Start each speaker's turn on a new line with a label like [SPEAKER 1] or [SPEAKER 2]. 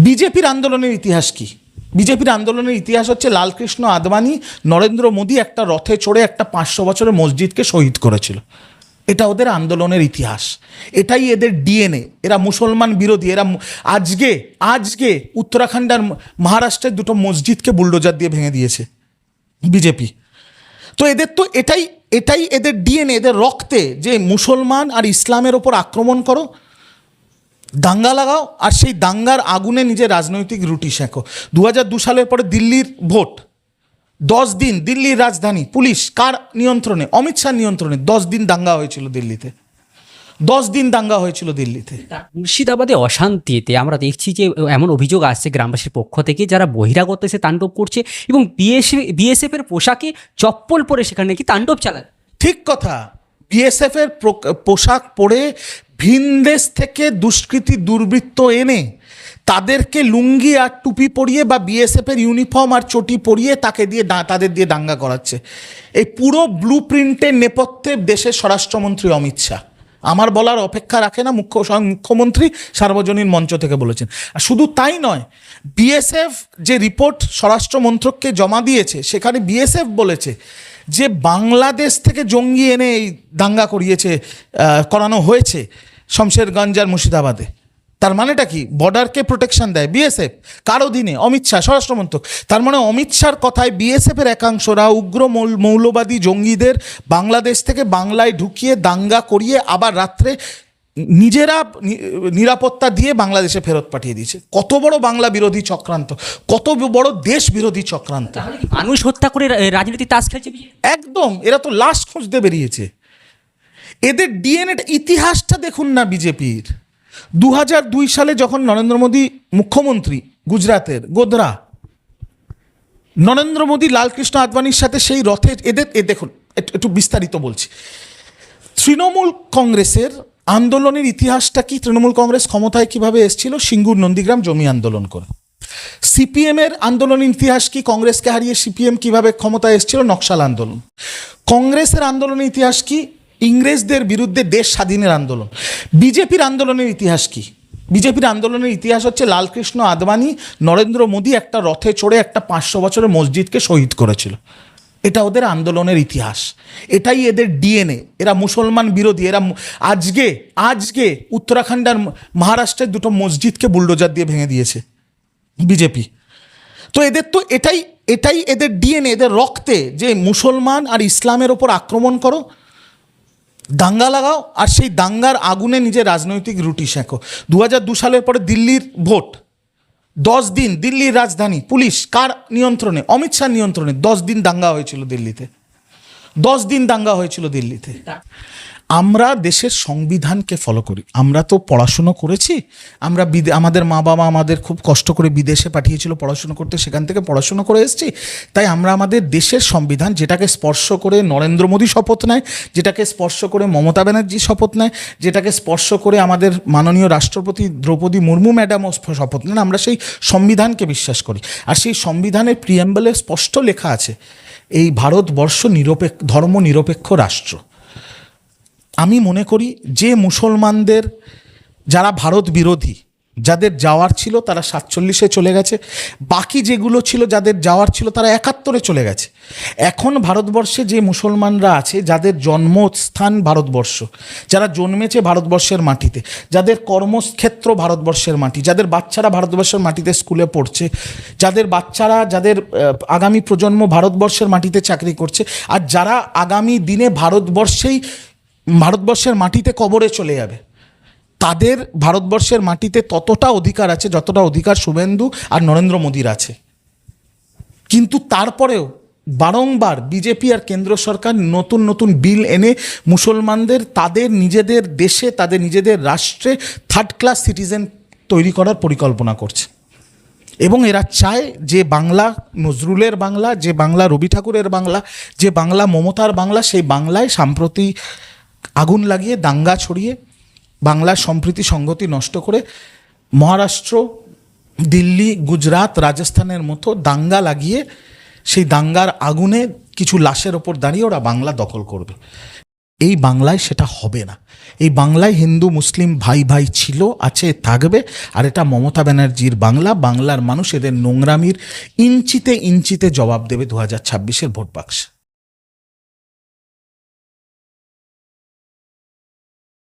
[SPEAKER 1] বিজেপির আন্দোলনের ইতিহাস কি? বিজেপির আন্দোলনের ইতিহাস হচ্ছে লালকৃষ্ণ আদবানি, নরেন্দ্র মোদী একটা রথে চড়ে একটা 500 বছরের মসজিদকে শহীদ করেছিল। এটা ওদের আন্দোলনের ইতিহাস, এটাই এদের ডিএনএ। এরা মুসলমান বিরোধী। এরা আজকে উত্তরাখণ্ড আর মহারাষ্ট্রের দুটো মসজিদকে বুলডোজার দিয়ে ভেঙে দিয়েছে বিজেপি। তো এদের তো এটাই এদের ডিএনএ, এদের রক্তে, যে মুসলমান আর ইসলামের ওপর আক্রমণ করো, দাঙ্গা লাগাও, আর সেই দাঙ্গার আগুনে নিজের রাজনৈতিক রুটি সেঁকো। 2002 সালের পরে দিল্লির ভোট, 10 দিন দিল্লির রাজধানী পুলিশ কার নিয়ন্ত্রণে? অমিত শাহ নিয়ন্ত্রণে। 10 দিন দাঙ্গা হয়েছিল দিল্লিতে, 10 দিন দাঙ্গা হয়েছিল দিল্লিতে।
[SPEAKER 2] মুর্শিদাবাদে অশান্তিতে আমরা দেখছি যে এমন অভিযোগ আসছে গ্রামবাসীর পক্ষ থেকে, যারা বহিরাগত এসে তাণ্ডব করছে এবং বিএসএফ এর পোশাকে চপ্পল পরে সেখানে নাকি তাণ্ডব চালায়।
[SPEAKER 1] ঠিক কথা। বিএসএফ এর পোশাক পরে ভিনদেশ থেকে দুষ্কৃতী দুর্বৃত্ত এনে তাদেরকে লুঙ্গি আর টুপি পরিয়ে বা বিএসএফ এর ইউনিফর্ম আর চটি পরিয়ে তাদের দিয়ে দাঙ্গা করাচ্ছে। এই পুরো ব্লু প্রিন্টের নেপথ্যে দেশের স্বরাষ্ট্রমন্ত্রী অমিত শাহ। আমার বলার অপেক্ষা রাখে না, মুখ্যমন্ত্রী সার্বজনীন মঞ্চ থেকে বলেছেন। আর শুধু তাই নয়, বিএসএফ যে রিপোর্ট স্বরাষ্ট্র মন্ত্রককে জমা দিয়েছে, সেখানে বিএসএফ বলেছে যে বাংলাদেশ থেকে জঙ্গি এনে এই দাঙ্গা করানো হয়েছে শমশেরগঞ্জ আর মুর্শিদাবাদে। তার মানেটা কি? বর্ডারকে প্রোটেকশন দেয় বিএসএফ, কার অধীনে? অমিত শাহ, স্বরাষ্ট্রমন্ত্রক। তার মানে অমিত শাহর কথায় বিএসএফের একাংশরা উগ্র মৌলবাদী জঙ্গিদের বাংলাদেশ থেকে বাংলায় ঢুকিয়ে দাঙ্গা করিয়ে আবার রাত্রে নিজেরা নিরাপত্তা দিয়ে বাংলাদেশে ফেরত পাঠিয়ে দিয়েছে। কত বড় বাংলা বিরোধী চক্রান্ত, কত বড় দেশ বিরোধী চক্রান্ত।
[SPEAKER 2] মানুষ হত্যা করে রাজনীতি তাস খেলছে
[SPEAKER 1] একদম। এরা তো লাশ খুঁজতে বেরিয়েছে। এদের ডিএনএ ইতিহাসটা দেখুন না বিজেপির। 2002 সালে যখন নরেন্দ্র মোদী মুখ্যমন্ত্রী গুজরাতের গোধরা, নরেন্দ্র মোদী লালকৃষ্ণ আদবানির সাথে সেই রথে দেখুন একটু বিস্তারিত বলছি। তৃণমূল কংগ্রেসের আন্দোলনের ইতিহাসটা কি? তৃণমূল কংগ্রেস ক্ষমতায় কিভাবে এসেছিল? সিঙ্গুর নন্দীগ্রাম জমি আন্দোলন করে। সিপিএম এর আন্দোলনের ইতিহাস কি? কংগ্রেসকে হারিয়ে সিপিএম কিভাবে ক্ষমতায় এসেছিল? নকশাল আন্দোলন। কংগ্রেসের আন্দোলনের ইতিহাস কি? ইংরেজদের বিরুদ্ধে দেশ স্বাধীনের আন্দোলন। বিজেপির আন্দোলনের ইতিহাস কি? বিজেপির আন্দোলনের ইতিহাস হচ্ছে লালকৃষ্ণ আদবানি, নরেন্দ্র মোদী একটা রথে চড়ে একটা 500 বছরের মসজিদকে শহীদ করেছিল। এটা ওদের আন্দোলনের ইতিহাস, এটাই এদের ডিএনএ। এরা মুসলমান বিরোধী। এরা আজকে উত্তরাখণ্ড আর মহারাষ্ট্রের দুটো মসজিদকে বুলডোজার দিয়ে ভেঙে দিয়েছে বিজেপি। তো এদের তো এটাই এদের ডিএনএ, এদের রক্তে, যে মুসলমান আর ইসলামের ওপর আক্রমণ করো, দাঙ্গা লাগাও, আর সেই দাঙ্গার আগুনে নিজের রাজনৈতিক রুটি সেঁকো। 2002 সালের পরে দিল্লির ভোট, 10 দিন দিল্লির রাজধানী পুলিশ কার নিয়ন্ত্রণে? অমিত শাহ নিয়ন্ত্রণে। 10 দিন দাঙ্গা হয়েছিল দিল্লিতে, 10 দিন দাঙ্গা হয়েছিল দিল্লিতে। আমরা দেশের সংবিধানকে ফলো করি। আমরা তো পড়াশুনো করেছি, আমরা আমাদের মা বাবা আমাদের খুব কষ্ট করে বিদেশে পাঠিয়েছিল পড়াশুনো করতে, সেখান থেকে পড়াশুনো করে এসেছি। তাই আমরা আমাদের দেশের সংবিধান, যেটাকে স্পর্শ করে নরেন্দ্র মোদী শপথ নেয়, যেটাকে স্পর্শ করে মমতা ব্যানার্জি শপথ নেয়, যেটাকে স্পর্শ করে আমাদের মাননীয় রাষ্ট্রপতি দ্রৌপদী মুর্মু ম্যাডামও শপথ নেন, আমরা সেই সংবিধানকে বিশ্বাস করি। আর সেই সংবিধানের প্রিয়াম্বলে স্পষ্ট লেখা আছে, এই ভারতবর্ষ ধর্ম নিরপেক্ষ রাষ্ট্র। আমি মনে করি যে মুসলমানদের, যারা ভারত বিরোধী, যাদের যাওয়ার ছিল তারা 47-এ চলে গেছে, বাকি যেগুলো ছিল যাদের যাওয়ার ছিল তারা 71-এ চলে গেছে। এখন ভারতবর্ষে যে মুসলমানরা আছে, যাদের জন্মস্থান ভারতবর্ষ, যারা জন্মেছে ভারতবর্ষের মাটিতে, যাদের কর্মক্ষেত্র ভারতবর্ষের মাটি, যাদের বাচ্চারা ভারতবর্ষের মাটিতে স্কুলে পড়ছে, যাদের আগামী প্রজন্ম ভারতবর্ষের মাটিতে চাকরি করছে, আর যারা আগামী দিনে ভারতবর্ষের মাটিতে কবরে চলে যাবে, তাদের ভারতবর্ষের মাটিতে ততটা অধিকার আছে যতটা অধিকার শুভেন্দু আর নরেন্দ্র মোদীর আছে। কিন্তু তারপরেও বারংবার বিজেপি আর কেন্দ্র সরকার নতুন নতুন বিল এনে মুসলমানদের তাদের নিজেদের দেশে, তাদের নিজেদের রাষ্ট্রে থার্ড ক্লাস সিটিজেন তৈরি করার পরিকল্পনা করছে। এবং এরা চায় যে বাংলা নজরুলের বাংলা, যে বাংলা রবি ঠাকুরের বাংলা, যে বাংলা মমতার বাংলা, সেই বাংলায় সাম্প্রতি আগুন লাগিয়ে দাঙ্গা ছড়িয়ে বাংলার সম্প্রীতি সংগতি নষ্ট করে মহারাষ্ট্র, দিল্লি, গুজরাট, রাজস্থানের মতো দাঙ্গা লাগিয়ে সেই দাঙ্গার আগুনে কিছু লাশের ওপর দাঁড়িয়ে ওরা বাংলা দখল করবে। এই বাংলায় সেটা হবে না। এই বাংলায় হিন্দু মুসলিম ভাই ভাই ছিল, আছে, থাকবে। আর এটা মমতা ব্যানার্জির বাংলা। বাংলার মানুষ এদের নোংরামির ইঞ্চিতে ইঞ্চিতে জবাব দেবে 2026-এর ভোট বাক্সে।